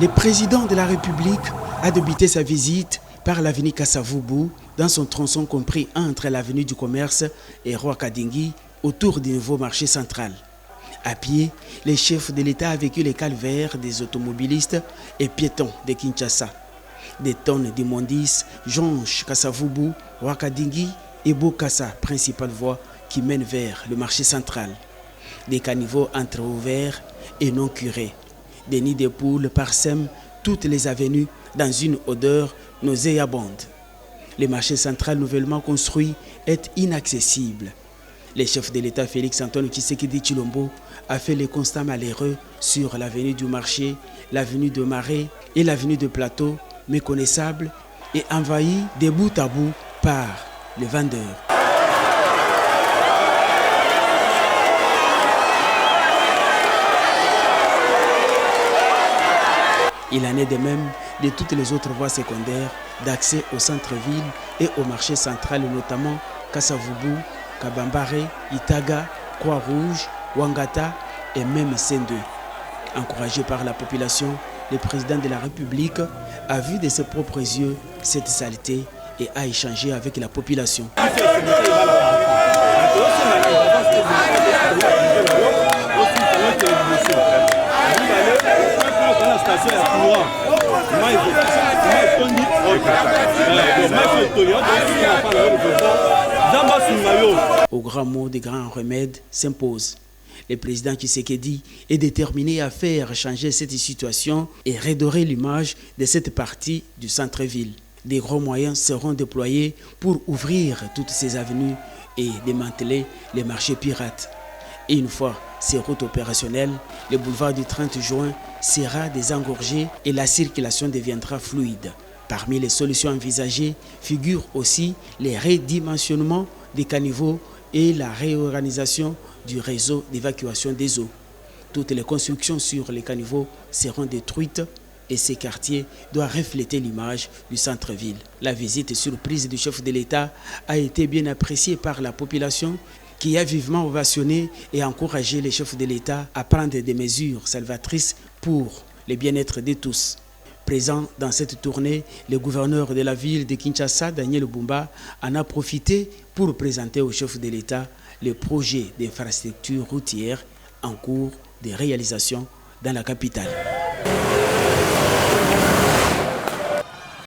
Le président de la République a débuté sa visite par l'avenue Kasavubu dans son tronçon compris entre l'avenue du Commerce et Roi-Kadingi autour du nouveau marché central. À pied, les chefs de l'État a vécu les calvaires des automobilistes et piétons de Kinshasa. Des tonnes d'immondices jonchent Kasavubu, Roi-Kadingi et Bokassa, principale voie qui mène vers le marché central. Des caniveaux entre-ouverts et non curés. Des nids de poules parsèment toutes les avenues dans une odeur nauséabonde. Le marché central nouvellement construit est inaccessible. Le chef de l'État Félix Antoine Tshisekedi Tshilombo a fait les constats malheureux sur l'avenue du marché, l'avenue de Marais et l'avenue de Plateau, méconnaissables et envahies de bout à bout par les vendeurs. Il en est de même de toutes les autres voies secondaires d'accès au centre-ville et au marché central, notamment Kasavubu, Kabambare, Itaga, Croix-Rouge, Wangata et même Sendwe. Encouragé par la population, le président de la République a vu de ses propres yeux cette saleté et a échangé avec la population. Au grand mot des grands remèdes s'impose. Le président Tshisekedi est déterminé à faire changer cette situation et redorer l'image de cette partie du centre-ville. Des gros moyens seront déployés pour ouvrir toutes ces avenues et démanteler les marchés pirates. Et une fois ces routes opérationnelles, le boulevard du 30 juin sera désengorgé et la circulation deviendra fluide. Parmi les solutions envisagées figurent aussi les redimensionnements des caniveaux et la réorganisation du réseau d'évacuation des eaux. Toutes les constructions sur les caniveaux seront détruites et ces quartiers doivent refléter l'image du centre-ville. La visite surprise du chef de l'État a été bien appréciée par la population qui a vivement ovationné et encouragé les chefs de l'État à prendre des mesures salvatrices pour le bien-être de tous. Présent dans cette tournée, le gouverneur de la ville de Kinshasa, Daniel Bumba, en a profité pour présenter au chef de l'État le projet d'infrastructure routière en cours de réalisation dans la capitale.